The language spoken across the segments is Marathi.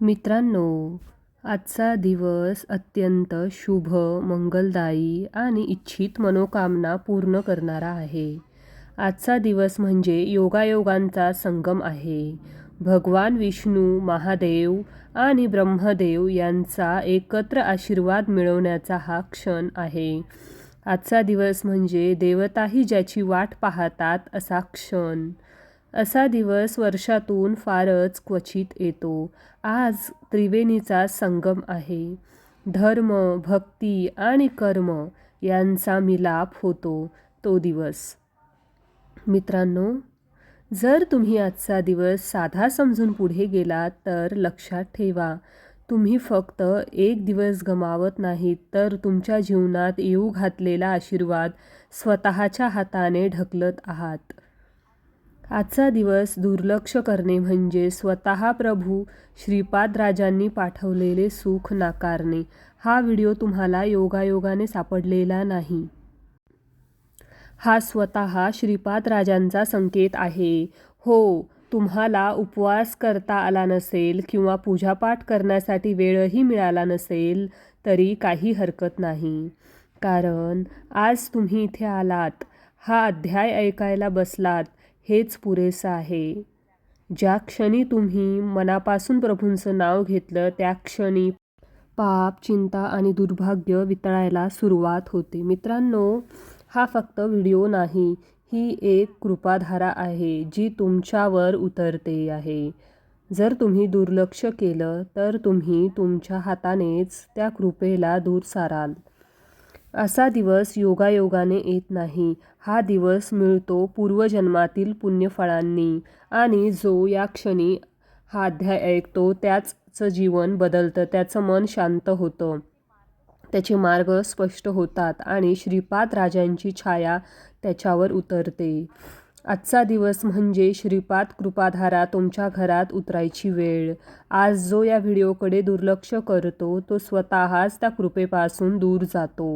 मित्रांनो, आजचा दिवस अत्यंत शुभ, मंगलदायी आणि इच्छित मनोकामना पूर्ण करणारा आहे. आजचा दिवस म्हणजे योगायोगांचा संगम आहे. भगवान विष्णू, महादेव आणि ब्रह्मदेव यांचा एकत्र आशीर्वाद मिळवण्याचा हा क्षण आहे. आजचा दिवस म्हणजे देवताही ज्याची वाट पाहतात असा क्षण. असा दिवस वर्षातून फारच क्वचित येतो. आज त्रिवेणीचा संगम आहे. धर्म, भक्ती आणि कर्म यांचा मिलाप होतो तो दिवस. मित्रांनो, जर तुम्ही आजचा दिवस साधा समजून पुढे गेलात तर लक्षात ठेवा, तुम्ही फक्त एक दिवस गमावत नाहीत, तर तुमच्या जीवनात येऊ घातलेला आशीर्वाद स्वतःच्या हाताने ढकलत आहात. आजचा दिवस दुर्लक्ष करणे म्हणजे स्वतः प्रभू श्रीपादराजांनी पाठवलेले सुख नाकारणे. हा व्हिडिओ तुम्हाला योगायोगाने सापडलेला नाही. हा स्वतः श्रीपादराजांचा संकेत आहे. हो, तुम्हाला उपवास करता आला नसेल किंवा पूजापाठ करण्यासाठी वेळही मिळाला नसेल तरी काही हरकत नाही. कारण आज तुम्ही इथे आलात, हा अध्याय ऐकायला बसलात, हेच पुरेसं आहे. ज्या क्षणी तुम्ही मनापासून प्रभूंचं नाव घेतलं त्या क्षणी पाप, चिंता आणि दुर्भाग्य वितळायला सुरुवात होते. मित्रांनो, हा फक्त व्हिडिओ नाही, ही एक कृपाधारा आहे जी तुमच्यावर उतरते आहे. जर तुम्ही दुर्लक्ष केलं तर तुम्ही तुमच्या हातानेच त्या कृपेला दूर साराल. असा दिवस योगायोगाने येत नाही. हा दिवस मिळतो पूर्वजन्मातील पुण्यफळांनी. आणि जो या क्षणी हा अध्याय ऐकतो त्याचं जीवन बदलतं, त्याचं मन शांत होतं, त्याचे मार्ग स्पष्ट होतात आणि श्रीपादराजांची छाया त्याच्यावर उतरते. आजचा दिवस म्हणजे श्रीपाद कृपाधारा तुमच्या घरात उतरायची वेळ. आज जो या व्हिडिओकडे दुर्लक्ष करतो तो स्वतःच त्या कृपेपासून दूर जातो.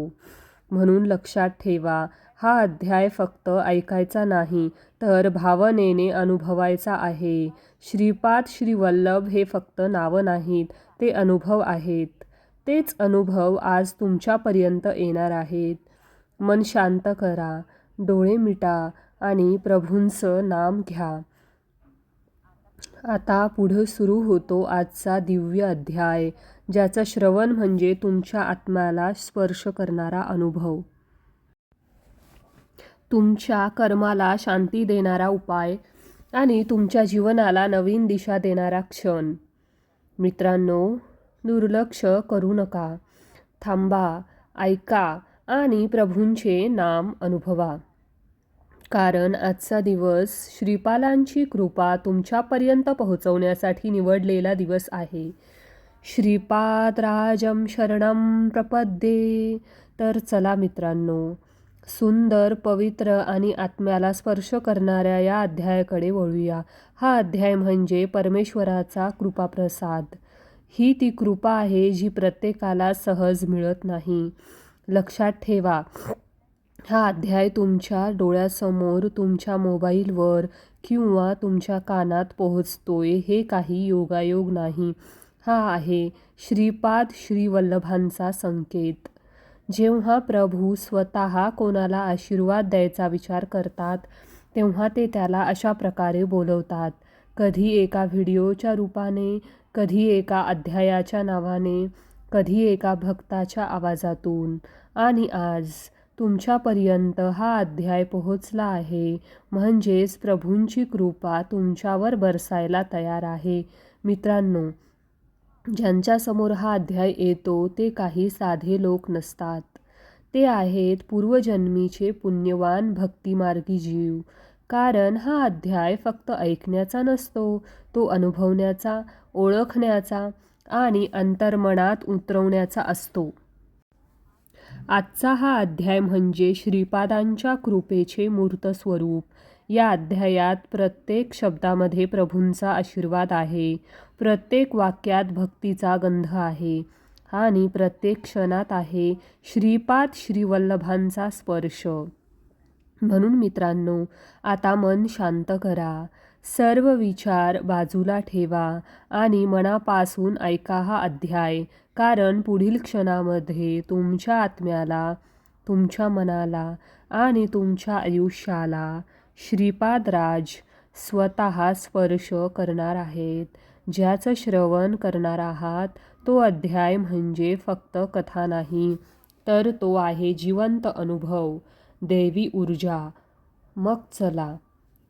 म्हणून लक्षात ठेवा, हा अध्याय फक्त ऐकायचा नाही तर भावनेने अनुभवायचा आहे. श्रीपाद श्रीवल्लभ हे फक्त नावं नाहीत, ते अनुभव आहेत. तेच अनुभव आज तुमच्यापर्यंत येणार आहेत. मन शांत करा, डोळे मिटा आणि प्रभूंचं नाम घ्या. आता पुढे सुरू होतो आजचा दिव्य अध्याय, ज्याचं श्रवण म्हणजे तुमच्या आत्म्याला स्पर्श करणारा अनुभव, तुमच्या कर्माला शांती देणारा उपाय आणि तुमच्या जीवनाला नवीन दिशा देणारा क्षण. मित्रांनो, दुर्लक्ष करू नका. थांबा, ऐका आणि प्रभूंचे नाम अनुभवा. कारण आजचा दिवस श्रीपालांची कृपा तुमच्यापर्यंत पोहोचवण्यासाठी निवडलेला दिवस आहे. श्रीपादराजं शरणं प्रपद्ये. तर चला मित्रांनो, सुंदर, पवित्र आणि आत्म्याला स्पर्श करणाऱ्या या अध्यायाकडे वळूया. हा अध्याय म्हणजे परमेश्वराचा कृपाप्रसाद. ही ती कृपा आहे जी प्रत्येकाला सहज मिळत नाही. लक्षात ठेवा, हा अध्याय तुमच्या डोळ्यासमोर, तुमच्या मोबाईलवर किंवा तुमच्या कानात पोहोचतोय हे काही योगायोग नाही. हा आहे श्रीपाद श्रीवल्लभांचा संकेत. जेव्हा प्रभू स्वतः कोणाला आशीर्वाद द्यायचा विचार करतात तेव्हा ते त्याला अशा प्रकारे बोलवतात. कधी एका व्हिडिओच्या रूपाने, कधी एका अध्यायाच्या नावाने, कधी एका भक्ताच्या आवाजातून. आणि आज तुमच्यापर्यंत हा अध्याय पोहोचला आहे म्हणजेच प्रभूंची कृपा तुमच्यावर बरसायला तयार आहे. मित्रांनो, ज्यांच्यासमोर हा अध्याय येतो ते काही साधे लोक नसतात. ते आहेत पूर्वजन्मीचे पुण्यवान भक्तिमार्गी जीव. कारण हा अध्याय फक्त ऐकण्याचा नसतो, तो अनुभवण्याचा, ओळखण्याचा आणि अंतर्मनात उतरवण्याचा असतो. आजचा हा अध्याय म्हणजे श्रीपादांच्या कृपेचे मूर्त स्वरूप. या अध्यायात प्रत्येक शब्दामध्ये प्रभूंचा आशीर्वाद आहे, प्रत्येक वाक्यात भक्तीचा गंध आहे आणि प्रत्येक क्षणात आहे श्रीपाद श्रीवल्लभांचा स्पर्श. म्हणून मित्रांनो, आता मन शांत करा, सर्व विचार बाजूला ठेवा आणि मनापासून ऐका हा अध्याय, कारण पुढील क्षणामध्ये तुमच्या आत्म्याला, तुमच्या मनाला आणि तुमच्या आयुष्याला श्रीपादराज स्वतः स्पर्श करणार आहेत. ज्याचं श्रवण करणार आहात तो अध्याय म्हणजे फक्त कथा नाही, तर तो आहे जिवंत अनुभव, दैवी ऊर्जा. मग चला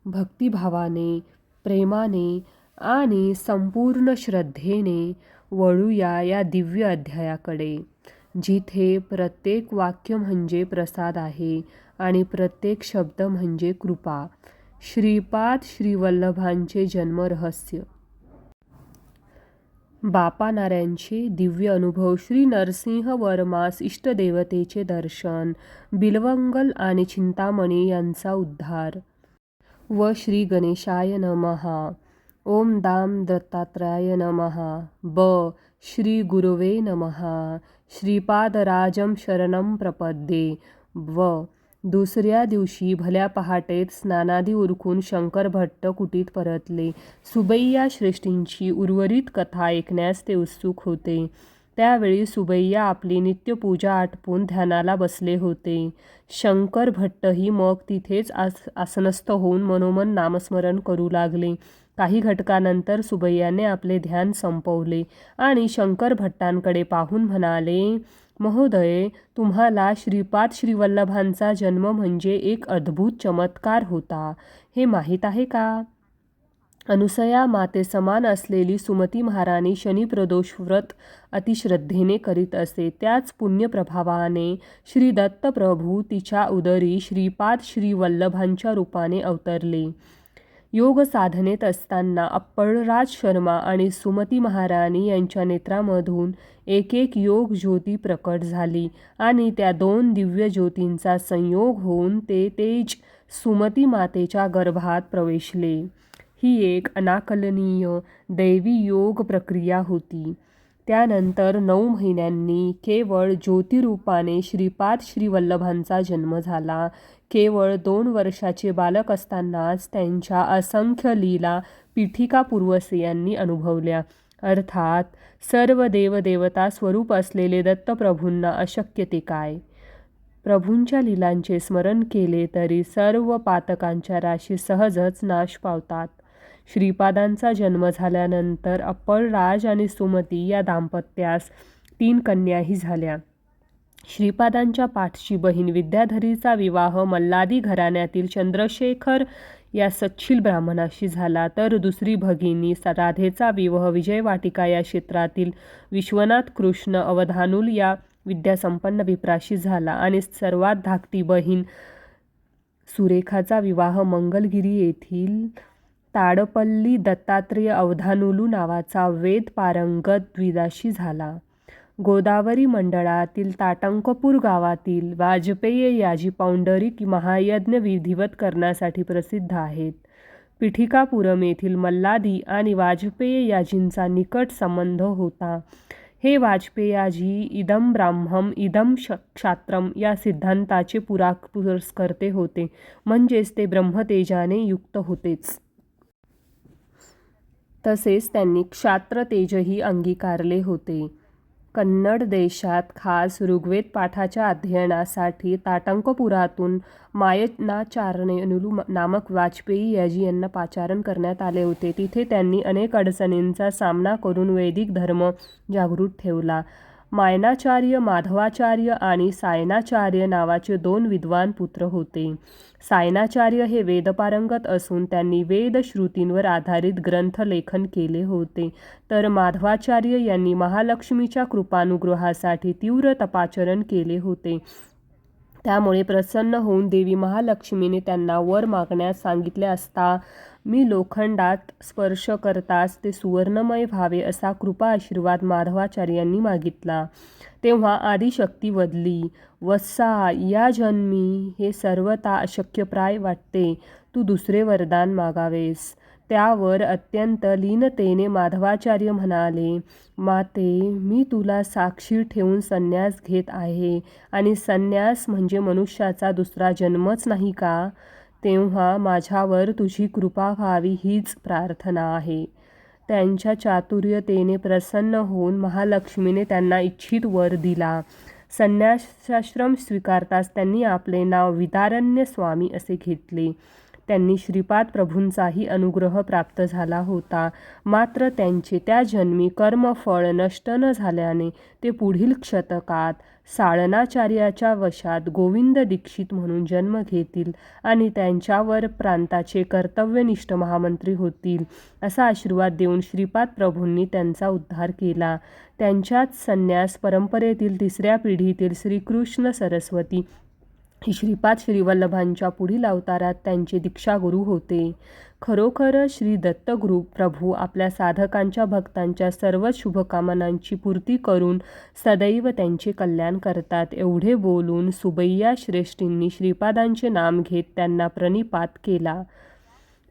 भक्तिभावाने, प्रेमाने आणि संपूर्ण श्रद्धेने वळूया या दिव्य अध्यायाकडे, जिथे प्रत्येक वाक्य म्हणजे प्रसाद आहे आणि प्रत्येक शब्द म्हणजे कृपा. श्रीपाद श्रीवल्लभांचे जन्मरहस्य. बापानाऱ्यांचे दिव्य अनुभव. श्री नरसिंह वर्मास इष्टदेवतेचे दर्शन, बिल्वंगल आणि चिंतामणी यांचा उद्धार. व श्री गणेशाय नमः. ओम दाम दत्तात्रयाय नमः. ब श्री गुरुवे नमः. श्रीपादराजं शरणं प्रपद्ये. व दुसऱ्या दिवशी भल्या पहाटेत स्नानादी उरकून शंकर भट्ट कुटीत परतले. सुबैया श्रेष्ठींची उर्वरित कथा ऐकण्यास ते उत्सुक होते. त्यावेळी सुबैया आपली नित्यपूजा आटपून ध्यानाला बसले होते. शंकर भट्टही मग तिथेच आसनस्थ होऊन मनोमन नामस्मरण करू लागले. काही घटकानंतर सुबैयाने आपले ध्यान संपवले आणि शंकर भट्टांकडे पाहून म्हणाले, महोदय, तुम्हाला श्रीपाद श्रीवल्लभांचा जन्म म्हणजे एक अद्भुत चमत्कार होता, हे माहीत आहे का? अनुसया माते समान असलेली सुमती महाराणी शनिप्रदोष व्रत अतिश्रद्धेने करीत असे. त्याच पुण्यप्रभावाने श्री दत्तप्रभू तिच्या उदरी श्रीपाद श्रीवल्लभांच्या रूपाने अवतरले. योग साधनेत असताना अप्पळराज शर्मा आणि सुमती महाराणी यांच्या नेत्रामधून एक एक योग ज्योती प्रकट झाली आणि त्या दोन दिव्य ज्योतींचा संयोग होऊन ते तेज सुमती मातेच्या गर्भात प्रवेशले. ही एक अनाकलनीय दैवी योग प्रक्रिया होती. त्यानंतर 9 महिन्यांनी केवळ ज्योतिरूपाने श्रीपाद श्रीवल्लभांचा जन्म झाला. केवळ 2 वर्षाचे बालक असतानाच त्यांच्या असंख्य लीला पीठिका पूर्वस्त्रियांनी अनुभवल्या. अर्थात सर्व देवदेवता स्वरूप असलेले दत्तप्रभूंना अशक्य ते काय? प्रभूंच्या लीलांचे स्मरण केले तरी सर्व पातकांच्या राशी सहजच नाश पावतात. श्रीपादांचा जन्म झाल्यानंतर अप्पळराज आणि सुमती या दाम्पत्यास 3 कन्याही झाल्या. श्रीपादांच्या पाठची बहीण विद्याधरीचा विवाह मल्लादी घराण्यातील चंद्रशेखर या सच्छील ब्राह्मणाशी झाला, तर दुसरी भगिनी राधेचा विवाह विजयवाटिका या क्षेत्रातील विश्वनाथ कृष्ण अवधानुल या विद्यासंपन्न विप्राशी झाला आणि सर्वात धाकटी बहीण सुरेखाचा विवाह मंगलगिरी येथील ताडपल्ली दत्तात्रेय अवधानुलू नावाचा वेद पारंगत द्विजाशी झाला. गोदावरी मंडळातील ताटंकपूर गावातील वाजपेयी याजी पौंडरिक महायज्ञ विधिवत करण्यासाठी प्रसिद्ध आहेत. पीठिकापुरम येथील मल्लादी आणि वाजपेयी याजींचा निकट संबंध होता. हे वाजपेयाजी इदं ब्राह्मम इदं क्षात्रम या सिद्धांताचे पुरस्कर्ते होते, म्हणजेच ते ब्रह्मतेजाने युक्त होतेच. तसेच त्यांनी क्षात्रतेजही अंगीकारले होते. कन्नड देशात खास ऋग्वेद पाठाच्या अध्ययनासाठी ताटंकपुरातून मायनाचार्यनुलू नामक वाजपेयी याजी यांना पाचारण करण्यात आले होते. तिथे त्यांनी अनेक अडचणींचा सामना करून वैदिक धर्म जागृत ठेवला. मायनाचार्य माधवाचार्य आणि सायनाचार्य नावाचे 2 विद्वान पुत्र होते. सायनाचार्य हे वेदपारंगत असून त्यांनी वेदश्रुतींवर आधारित ग्रंथलेखन केले होते, तर माधवाचार्य यांनी महालक्ष्मीच्या कृपानुग्रहासाठी तीव्र तपाचरण केले होते. त्यामुळे प्रसन्न होऊन देवी महालक्ष्मीने त्यांना वर मागण्यास सांगितले असता मी लोखंडात स्पर्श करताच ते सुवर्णमय व्हावे असा कृपा आशीर्वाद माधवाचार्यांनी मागितला. तेव्हा आदिशक्ती वदली, वत्सा, या जन्मी हे सर्वथा अशक्यप्राय वाटते. तू दुसरे वरदान मागावेस. त्यावर अत्यंत लीनतेने माधवाचार्य म्हणाले, माते, मी तुला साक्षी ठेवून संन्यास घेत आहे आणि संन्यास म्हणजे मनुष्याचा दुसरा जन्मच नाही का? तेव्हा माझ्यावर तुझी कृपा व्हावी हीच प्रार्थना आहे. त्यांच्या चातुर्यतेने प्रसन्न होऊन महालक्ष्मीने त्यांना इच्छित वर दिला. संन्यासाश्रम स्वीकारताच त्यांनी आपले नाव विदारण्य स्वामी असे घेतले. त्यांनी श्रीपाद प्रभूंचाही अनुग्रह प्राप्त झाला होता. मात्र त्यांचे त्या जन्मी कर्मफळ नष्ट न झाल्याने ते पुढील शतकात साळणाचार्याच्या वशात गोविंद दीक्षित म्हणून जन्म घेतील आणि त्यांच्यावर प्रांताचे कर्तव्यनिष्ठ महामंत्री होतील असा आशीर्वाद देऊन श्रीपाद प्रभूंनी त्यांचा उद्धार केला. त्यांच्याच संन्यास परंपरेतील तिसऱ्या पिढीतील श्रीकृष्ण सरस्वती श्रीपाद श्रीवल्लभांच्या पुढील अवतारात त्यांचे दीक्षागुरू होते. खरोखर श्री दत्तगुरू प्रभू आपल्या साधकांच्या भक्तांच्या सर्व शुभकामनांची पूर्ती करून सदैव त्यांचे कल्याण करतात. एवढे बोलून सुबैया श्रेष्ठींनी श्रीपादांचे नाम घेत त्यांना प्रणिपात केला.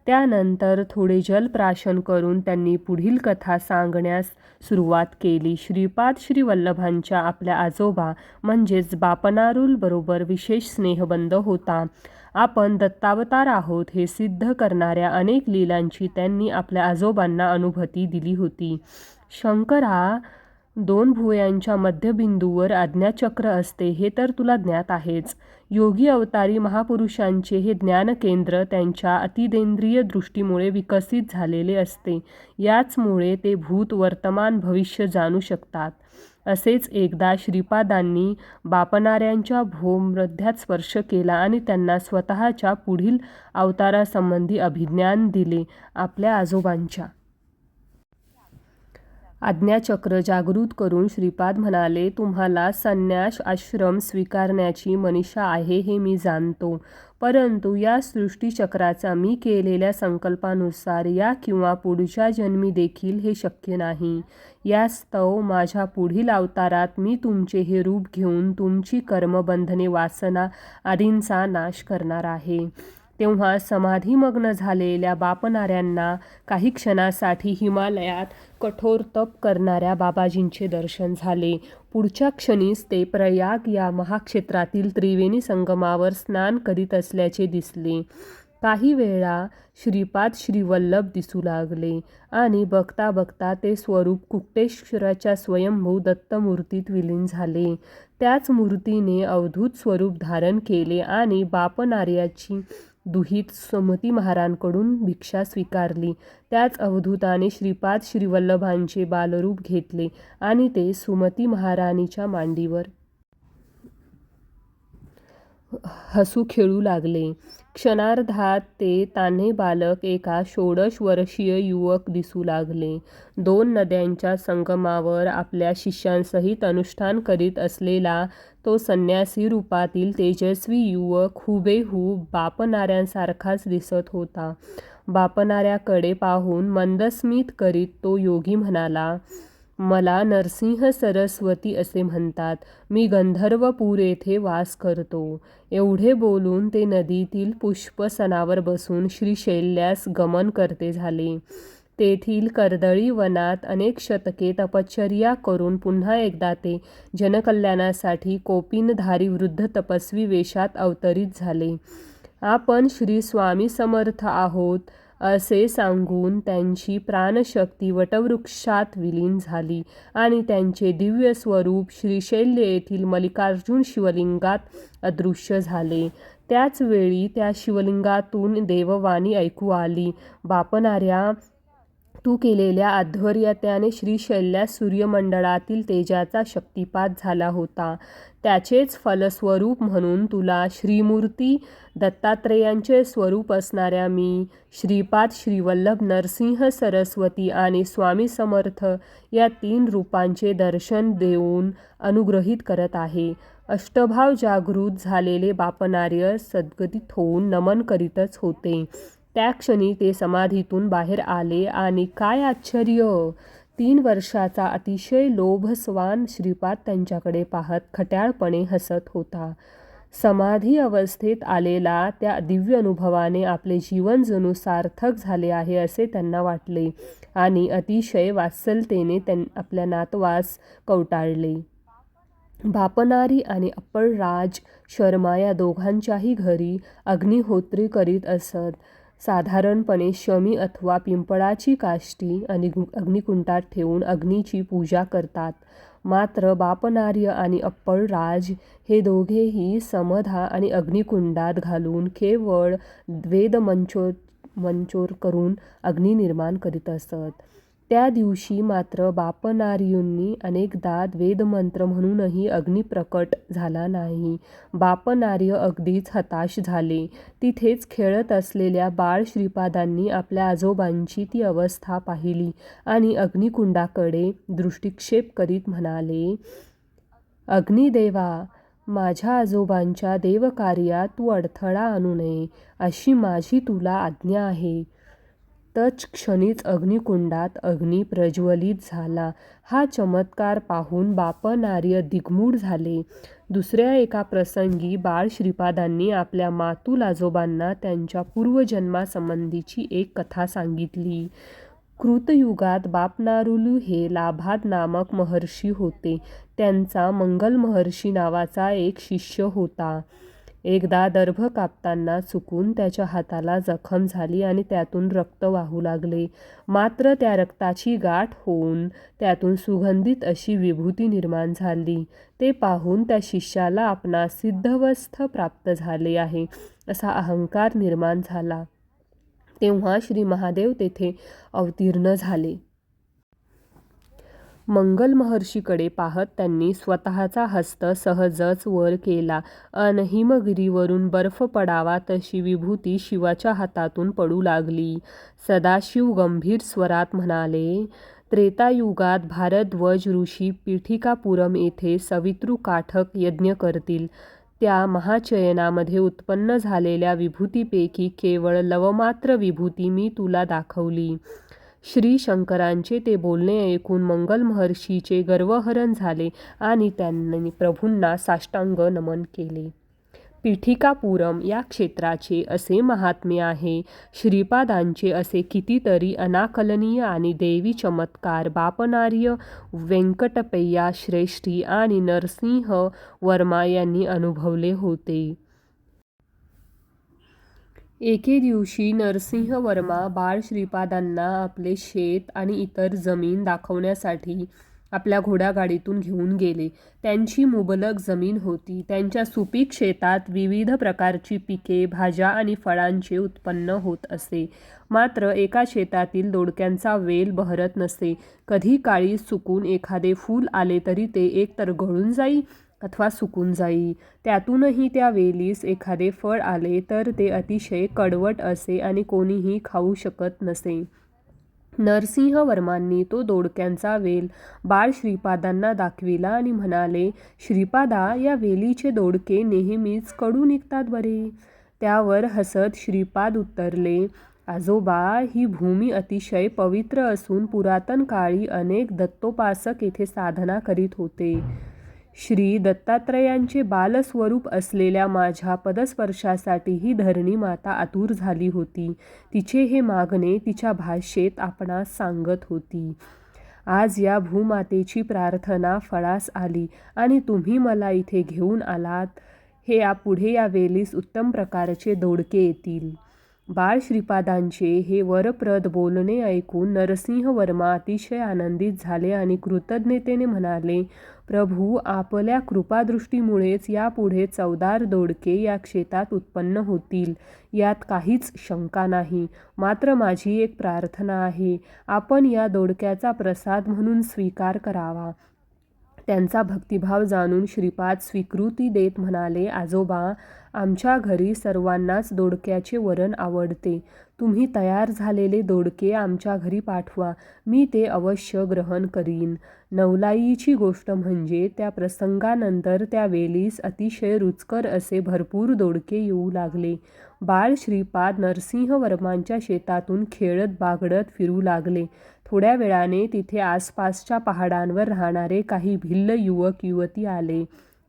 त्यानंतर थोडे जलप्राशन करून त्यांनी पुढील कथा सांगण्यास सुरुवात केली. श्रीपाद श्रीवल्लभांच्या आपल्या आजोबा म्हणजेच बापनारूल बरोबर विशेष स्नेहबंध होता. आपण दत्तावतार आहोत हे सिद्ध करणाऱ्या अनेक लीलांची त्यांनी आपल्या आजोबांना अनुभूती दिली होती. शंकरा, 2 भुवयांच्या मध्यबिंदूवर आज्ञाचक्र असते हे तर तुला ज्ञात आहेच. योगी अवतारी महापुरुषांचे हे ज्ञानकेंद्र त्यांच्या अतिदेंद्रिय दृष्टीमुळे विकसित झालेले असते. याचमुळे ते भूत, वर्तमान, भविष्य जाणू शकतात. असेच एकदा श्रीपादांनी बापनाऱ्यांच्या भूमध्यात स्पर्श केला आणि त्यांना स्वतःच्या पुढील अवतारासंबंधी अभिज्ञान दिले. आपल्या आजोबांच्या आज्ञाचक्र जागृत करून श्रीपाद म्हणाले, तुम्हाला संन्यास आश्रम स्वीकारण्याची मनीषा आहे हे मी जाणतो. परंतु या सृष्टीचक्राचा मी केलेल्या संकल्पानुसार या किंवा पुढच्या जन्मी देखील हे शक्य नाही. यास्तव माझ्या पुढील अवतारात मी तुमचे हे रूप घेऊन तुमची कर्मबंधने, वासना आदींचा नाश करणार आहे. तेव्हा समाधीमग्न झालेल्या बापनाऱ्यांना काही क्षणासाठी हिमालयात कठोर तप करणाऱ्या बाबाजींचे दर्शन झाले. पुढच्या क्षणीच ते प्रयाग या महाक्षेत्रातील त्रिवेणी संगमावर स्नान करीत असल्याचे दिसले. काही वेळा श्रीपाद श्रीवल्लभ दिसू लागले आणि बघता बघता ते स्वरूप कुक्तेश्वराच्या स्वयंभू दत्तमूर्तीत विलीन झाले. त्याच मूर्तीने अवधूत स्वरूप धारण केले आणि बापनार्याची दुहित सुमती महारांकडून भिक्षा स्वीकारली. त्याच अवधूताने श्रीपाद श्रीवल्लभांचे बालरूप घेतले आणि ते सुमती महाराणीच्या मांडीवर हसू खेळू लागले. क्षणार्धात ते तान्हे बालक एका 16 वर्षीय युवक दिसू लागले. 2 नद्यांच्या संगमावर आपल्या शिष्यांसहित अनुष्ठान करीत असलेला तो संन्यासी रूपातील तेजस्वी युवक हुबेहूब बापनाऱ्यांसारखाच दिसत होता. बापनाऱ्याकडे पाहून मंदस्मित करीत तो योगी म्हणाला, मला नरसिंह सरस्वती असे म्हणतात. मी गंधर्वपूर येथे वास करतो. एवढे बोलून ते नदीतील पुष्पसनावर बसून श्रीशैल्यास गमन करते झाले. तेथील कर्दळी वनात अनेक शतके तपश्चर्या करून पुन्हा एकदा ते जनकल्याणासाठी कोपिनधारी वृद्ध तपस्वी वेशात अवतरित झाले. आपण श्री स्वामी समर्थ आहोत असे सांगून त्यांची प्राणशक्ती वटवृक्षात विलीन झाली आणि त्यांचे दिव्य स्वरूप श्रीशैल्य येथील मल्लिकार्जुन शिवलिंगात अदृश्य झाले. त्याच वेळी त्या शिवलिंगातून देववाणी ऐकू आली, बापनाऱ्या, तू केलेल्या अध्वर्याने श्रीशैल्यास सूर्यमंडळातील तेजाचा शक्तिपात झाला होता. त्याचेच फलस्वरूप म्हणून तुला श्रीमूर्ती दत्तात्रेयांचे स्वरूप असणाऱ्या मी श्रीपाद श्रीवल्लभ, नरसिंह सरस्वती आणि स्वामी समर्थ या 3 रूपांचे दर्शन देऊन अनुग्रहित करत आहे. अष्टभाव जागृत झालेले बापनार्य सद्गतीत होऊन नमन करीतच होते. त्या क्षणी ते समाधीतून बाहेर आले आणि काय आश्चर्य! 3 वर्षाचा अतिशय लोभस्वान श्रीपाद त्यांच्याकडे पाहत खट्याळपणे हसत होता. समाधी अवस्थेत आलेला त्या दिव्य अनुभवाने आपले जीवन जणू सार्थक झाले आहे असे त्यांना वाटले आणि अतिशय वात्सलतेने आपल्या नातवास कवटाळले. बापनारी आणि अप्पलराज शर्मा या दोघांच्याही घरी अग्निहोत्री करीत असत. साधारणपणे शमी अथवा पिंपळाची काष्टी अग्निकुंडात ठेवून अग्नीची पूजा करतात. मात्र बापनार्य आणि अप्पलराज हे दोघेही समधा आणि अग्निकुंडात घालून केवळ वेदमंचोर करून अग्नी निर्माण करीत असत. त्या दिवशी मात्र बापनार्यूंनी अनेकदा वेदमंत्र म्हणूनही अग्नी प्रकट झाला नाही. बापनार्य अगदीच हताश झाले. तिथेच खेळत असलेल्या बाळ श्रीपादांनी आपल्या आजोबांची ती अवस्था पाहिली आणि अग्निकुंडाकडे दृष्टिक्षेप करीत म्हणाले, अग्निदेवा, माझ्या आजोबांच्या देवकार्यात तू अडथळा आणू नये, अशी माझी तुला आज्ञा आहे. तच क्षणीच अग्निकुंडात अग्नी प्रज्वलित झाला. हा चमत्कार पाहून बापनार्य दिग्मूढ झाले. दुसऱ्या एका प्रसंगी बाळ श्रीपादांनी आपल्या मातुल आजोबांना त्यांच्या पूर्वजन्मासंबंधीची एक कथा सांगितली. कृतयुगात बापनारुलू हे लाभाद नामक महर्षी होते. त्यांचा मंगल महर्षी नावाचा एक शिष्य होता. एकदा दर्भ कापताना चुकून त्याच्या हाताला जखम झाली आणि त्यातून रक्त वाहू लागले. मात्र त्या रक्ताची गाठ होऊन त्यातून सुगंधित अशी विभूती निर्माण झाली. ते पाहून त्या शिष्याला आपणास सिद्धवस्थ प्राप्त झाले आहे असा अहंकार निर्माण झाला. तेव्हा श्री महादेव तेथे अवतीर्ण झाले. मंगल महर्षीकडे पाहत त्यांनी स्वतःचा हस्त सहजच वर केला अन हिमगिरीवरून बर्फ पडावा तशी विभूती शिवाच्या हातातून पडू लागली. सदाशिव गंभीर स्वरात म्हणाले, त्रेतायुगात भारद्वाज ऋषी पीठिकापुरम येथे सवितृकाठक यज्ञ करतील. त्या महाचयनामध्ये उत्पन्न झालेल्या विभूतीपैकी केवळ लवमात्र विभूती मी तुला दाखवली. श्री शंकरांचे ते बोलणे ऐकून मंगल महर्षीचे गर्वहरण झाले आणि त्यांनी प्रभूंना साष्टांग नमन केले. पीठिकापुरम या क्षेत्राचे असे महात्म्य आहे. श्रीपादांचे असे कितीतरी अनाकलनीय आणि दैवी चमत्कार बापनार्य, व्यंकटपय्या श्रेष्ठी आणि नरसिंह वर्मा यांनी अनुभवले होते. एके दिवशी नरसिंह वर्मा बाळ श्रीपादांना आपले शेत आणि इतर जमीन दाखवण्यासाठी आपल्या घोडागाडीतून घेऊन गेले. त्यांची मुबलक जमीन होती. त्यांच्या सुपीक शेतात विविध प्रकारची पिके, भाज्या आणि फळांचे उत्पन्न होत असे. मात्र एका शेतातील दोडक्यांचा वेल बहरत नसे. कधी काळी चुकून एखादे फूल आले तरी ते एकतर गळून जाई अथवा सुकून जाई. त्यातूनही त्या वेलीस एखादे फळ आले तर ते अतिशय कडवट असे आणि कोणीही खाऊ शकत नसे. नरसिंह वर्मांनी तो दोडक्यांचा वेल बाळ श्रीपादांना दाखविला आणि म्हणाले, श्रीपादा, या वेलीचे दोडके नेहमीच कडू निघतात बरे. त्यावर हसत श्रीपाद उत्तरले, आजोबा, ही भूमी अतिशय पवित्र असून पुरातन काळी अनेक दत्तोपासक येथे साधना करीत होते. श्री दत्तात्रयांचे बालस्वरूप असलेल्या माझ्या पदस्पर्शासाठी ही धरणी माता आतुर झाली होती. तिचे हे मागणे तिच्या भाषेत आपणास सांगत होती. आज या भूमातेची प्रार्थना फळास आली आणि तुम्ही मला इथे घेऊन आलात. हे यापुढे या वेलीस उत्तम प्रकारचे दोडके येतील. बाळ श्रीपादांचे हे वरप्रद बोलणे ऐकून नरसिंह वर्मा अतिशय आनंदित झाले आणि कृतज्ञतेने म्हणाले, प्रभू, आपल्या कृपादृष्टीमुळेच यापुढे चवदार दोडके या क्षेत्रात उत्पन्न होतील, यात काहीच शंका नाही. मात्र माझी एक प्रार्थना आहे, आपण या दोडक्याचा प्रसाद म्हणून स्वीकार करावा. त्यांचा भक्तिभाव जाणून श्रीपाद स्वीकृती देत म्हणाले, आजोबा, आमच्या घरी सर्वांनाच दोडक्याचे वरण आवडते. तुम्ही तयार झालेले दोडके आमच्या घरी पाठवा, मी ते अवश्य ग्रहण करीन. नवलाईची गोष्ट म्हणजे त्या प्रसंगानंतर त्या वेलीस अतिशय रुचकर असे भरपूर दोडके येऊ लागले. बाळ श्रीपाद नरसिंह वर्मांच्या शेतातून खेळत बागडत फिरू लागले. थोड्या वेळाने तिथे आसपासच्या पहाडांवर राहणारे काही भिल्ल युवक युवती आले.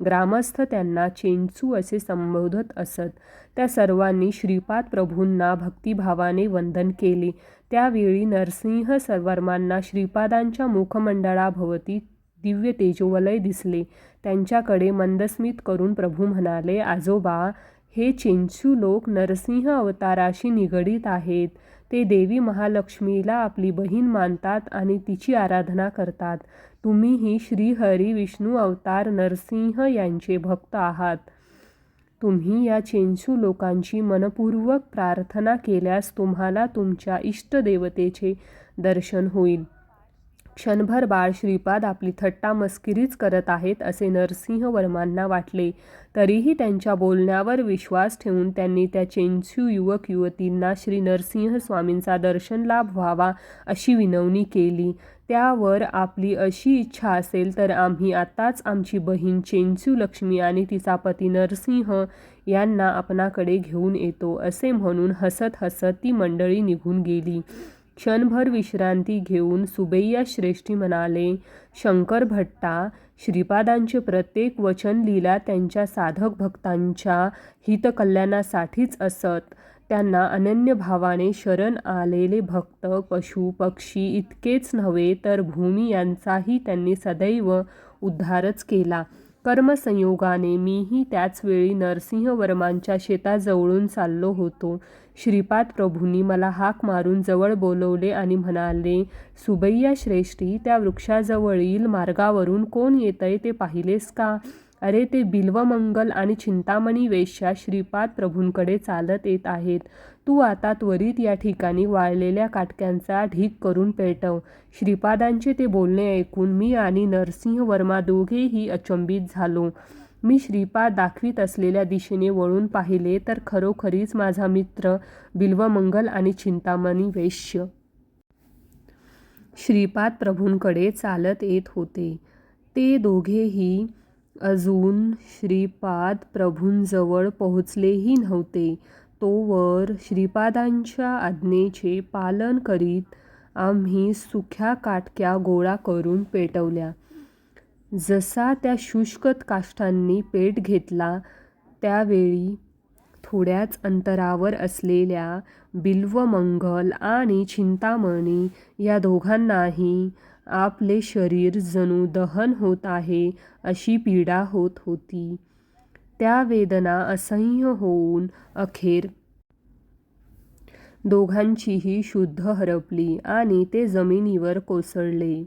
ग्रामस्थ त्यांना चेंचू असे संबोधत असत. त्या सर्वांनी श्रीपाद प्रभूंना भक्तिभावाने वंदन केले. त्यावेळी नरसिंह वर्मांना श्रीपादांच्या मुखमंडळाभोवती दिव्य तेजोवलय दिसले. त्यांच्याकडे मंदस्मित करून प्रभू म्हणाले, आजोबा, हे चेंचू लोक नरसिंह अवताराशी निगडीत आहेत. ते देवी महालक्ष्मीला आपली बहीण मानतात आणि तिची आराधना करतात. तुम्हीही श्रीहरी विष्णू अवतार नरसिंह यांचे भक्त आहात. तुम्ही या चेंचू लोकांची मनपूर्वक प्रार्थना केल्यास तुम्हाला तुमच्या इष्टदेवतेचे दर्शन होईल. क्षणभर बाळ श्रीपाद आपली थट्टा मस्करीच करत आहेत असे नरसिंहवर्मांना वाटले. तरीही त्यांच्या बोलण्यावर विश्वास ठेवून त्यांनी त्या चेंचू युवक युवतींना श्री नरसिंह स्वामींचा दर्शन लाभ व्हावा अशी विनवणी केली. त्यावर आपली अशी इच्छा असेल तर आम्ही आताच आमची बहीण चेंचू लक्ष्मी आणि तिचा पती नरसिंह यांना आपणाकडे घेऊन येतो असे म्हणून हसत हसत ती मंडळी निघून गेली. क्षणभर विश्रांती घेऊन सुबैया श्रेष्ठी म्हणाले, शंकर भट्टा, श्रीपादांचे प्रत्येक वचन लीला त्यांच्या साधक भक्तांच्या हितकल्याणासाठीच असत. त्यांना अनन्य भावाने शरण आलेले भक्त, पशु पक्षी इतकेच नव्हे तर भूमी यांचाही त्यांनी सदैव उद्धारच केला. कर्मसंयोगाने मीही त्याचवेळी नरसिंहवर्मांच्या शेताजवळून चाललो होतो. श्रीपाद प्रभूंनी मला हाक मारून जवळ बोलवले आणि म्हणाले, सुबैया श्रेष्ठी, त्या वृक्षाजवळील मार्गावरून कोण येतंय ते पाहिलेस का? अरे, ते बिल्वमंगल आणि चिंतामणी वेश्या श्रीपाद प्रभूंकडे चालत येत आहेत. तू आता त्वरित या ठिकाणी वाळलेल्या काटक्यांचा ढीग करून पेटव. श्रीपादांचे ते बोलणे ऐकून मी आणि नरसिंहवर्मा दोघेही अचंबित झालो. मी श्रीपाद दाखवीत असलेल्या दिशेने वळून पाहिले तर खरोखरीच माझा मित्र बिल्वमंगल आणि चिंतामणी वेश्य श्रीपाद प्रभूंकडे चालत येत होते. ते दोघेही अजून श्रीपाद प्रभूंजवळ पोहोचलेही नव्हते. तोवर श्रीपादांच्या आज्ञेचे पालन करीत आम्ही सुख्या काटक्या गोळा करून पेटवल्या. जसा त्या शुष्क काष्ठांनी पेट घेतला त्यावेळी थोड्याच अंतरावर असलेल्या बिल्वमंगल आणि चिंतामणी या दोघांनाही आपले शरीर जणू दहन होत आहे अशी पीडा होत होती. त्या वेदना असह्य होऊन अखेर दोघांचीही शुद्ध हरपली आणि ते जमिनीवर कोसळले.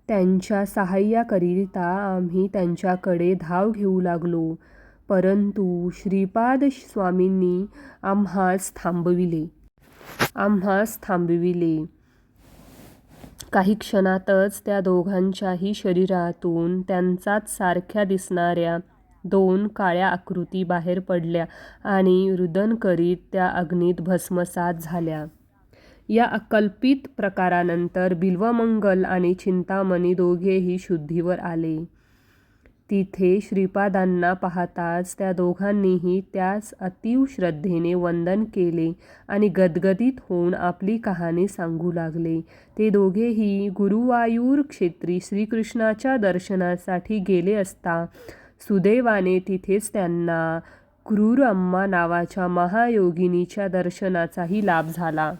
त्यांच्या सहाय्याकरिता आम्ही त्यांच्याकडे धाव घेऊ लागलो, परंतु श्रीपाद स्वामींनी आम्हास थांबविले. काही क्षणातच त्या दोघांच्याही शरीरातून त्यांचाच सारख्या दिसणाऱ्या 2 काळ्या आकृती बाहेर पडल्या आणि रुदन करीत त्या अग्नीत भस्मसात झाल्या. या अकल्पित प्रकारानंतर बिल्वमंगल आणि चिंतामणी दोघेही शुद्धीवर आले. तिथे श्रीपादांना पाहताच त्या दोघांनीही त्यास अतीव श्रद्धेने वंदन केले आणि गदगदित होऊन आपली कहाणी सांगू लागले. ते दोघेही गुरुवायूर क्षेत्री श्रीकृष्णाच्या दर्शनासाठी गेले असता सुदैवाने तिथेच त्यांना क्रूरअम्मा नावाच्या महायोगिनीच्या दर्शनाचाही लाभ झाला.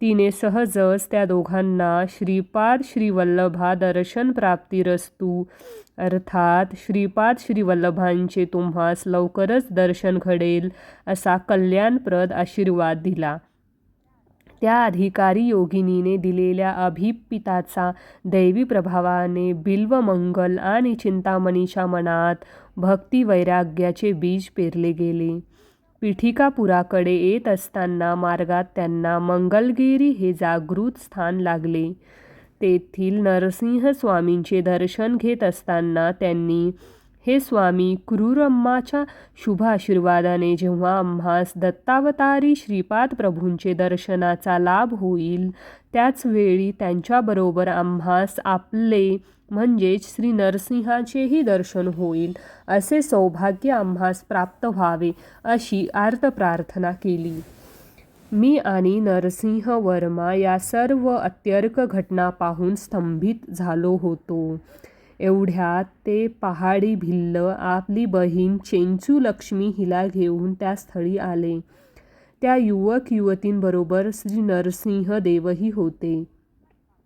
तिने सहजच त्या दोघांना श्रीपाद श्रीवल्लभा दर्शन प्राप्तिरस्तु अर्थात श्रीपाद श्रीवल्लभांचे तुम्हास लवकरच दर्शन घडेल असा कल्याणप्रद आशीर्वाद दिला. त्या अधिकारी योगिनीने दिलेल्या अभिप्पिताचा दैवी प्रभावाने बिल्वमंगल आणि चिंतामणीच्या मनात भक्तिवैराग्याचे बीज पेरले गेले. पीठिकापुराकडे येत असताना मार्गात त्यांना मंगलगिरी हे जागृत स्थान लागले. तेथील नरसिंह स्वामींचे दर्शन घेत असताना त्यांनी, हे स्वामी, क्रूरअम्माच्या शुभ आशीर्वादाने जेव्हा आम्हास दत्तावतारी श्रीपाद प्रभूंचे दर्शनाचा लाभ होईल त्याचवेळी त्यांच्याबरोबर आम्हास आपले म्हणजेच श्री नरसिंहाचेही दर्शन होईल असे सौभाग्य आम्हास प्राप्त व्हावे अशी आर्त प्रार्थना केली. मी आणि नरसिंहवर्मा या सर्व अत्यर्क घटना पाहून स्तंभित झालो होतो. एवढ्यात ते पहाडी भिल्ल आपली बहीण चेंचू लक्ष्मी हिला घेऊन त्या स्थळी आले. त्या युवक युवतींबरोबर श्री नरसिंह देवही होते.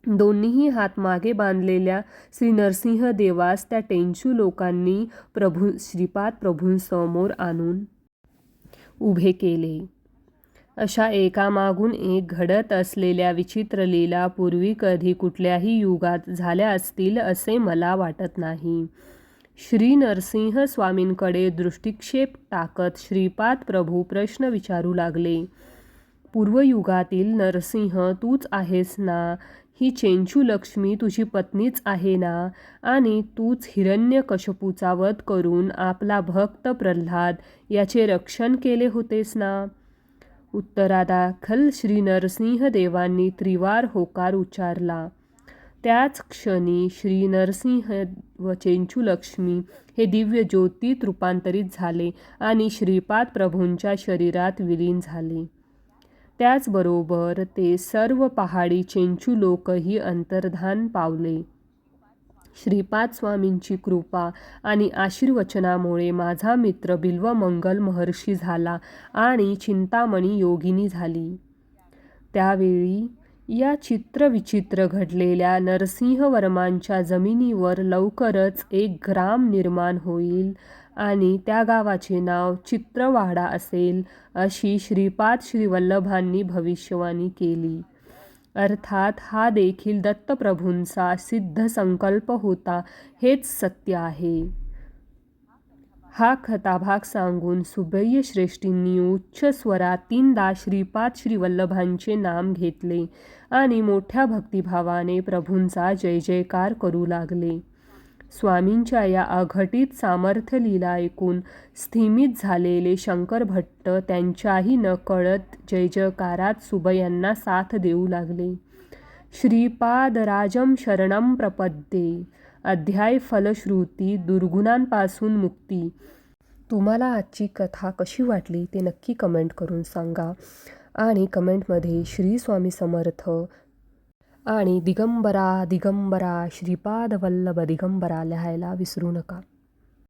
दोन्हीही हात मागे बांधलेल्या श्री नरसिंह देवास त्या टेंचू लोकांनी श्रीपाद प्रभूंसमोर आणून उभे केले. अशा एकामागून एक घडत असलेल्या विचित्र लीला पूर्वी कधी कुठल्याही युगात झाल्या असतील असे मला वाटत नाही. श्री नरसिंह स्वामींकडे दृष्टिक्षेप टाकत श्रीपाद प्रभू प्रश्न विचारू लागले. पूर्वयुगातील नरसिंह तूच आहेस ना? ही चेंचू लक्ष्मी तुझी पत्नीच आहे ना? आणि तूच हिरण्यकश्यपूचा वध करून आपला भक्त प्रल्हाद याचे रक्षण केले होतेस ना? उत्तरादाखल श्री नरसिंह देवांनी त्रिवार होकार उच्चारला. त्याच क्षणी श्री नरसिंह व चेंचू लक्ष्मी हे दिव्य ज्योतीत रूपांतरित झाले आणि श्रीपाद प्रभूंच्या शरीरात विलीन झाले. त्याचबरोबर ते सर्व पहाडी चेंचू लोकही अंतर्धान पावले. श्रीपाद स्वामींची कृपा आणि आशीर्वचनामुळे माझा मित्र बिल्वमंगल महर्षी झाला आणि चिंतामणी योगिनी झाली. त्यावेळी या चित्रविचित्र घडलेल्या नरसिंहवर्मांच्या जमिनीवर लवकरच एक ग्राम निर्माण होईल आणि त्या गावाचे नाव चित्रवाडा असेल अशी श्रीपाद श्रीवल्लभांनी भविष्यवाणी केली. अर्थात हा देखील दत्तप्रभूंचा सिद्ध संकल्प होता हेच सत्य आहे. हा कथाभाग सांगून सुबैय श्रेष्ठींनी उच्च स्वरात 3दा श्रीपाद श्रीवल्लभांचे नाम घेतले आणि मोठ्या भक्तिभावाने प्रभूंचा जय जयकार करू लागले. स्वामींच्या या अघटित सामर्थ्य लीला ऐकून स्थिमित झालेले शंकर भट्ट त्यांच्याही नकळत जय जयकारात सुबैयांना साथ देऊ लागले. श्रीपादराजं शरणं प्रपद्ये. अध्याय फलश्रुती दुर्गुणांपासून मुक्ती. तुम्हाला आजची कथा कशी वाटली ते नक्की कमेंट करून सांगा आणि कमेंटमध्ये श्री स्वामी समर्थ आणि दिगंबरा दिगंबरा श्रीपाद वल्लभ दिगंबरा लिहायला विसरू नका.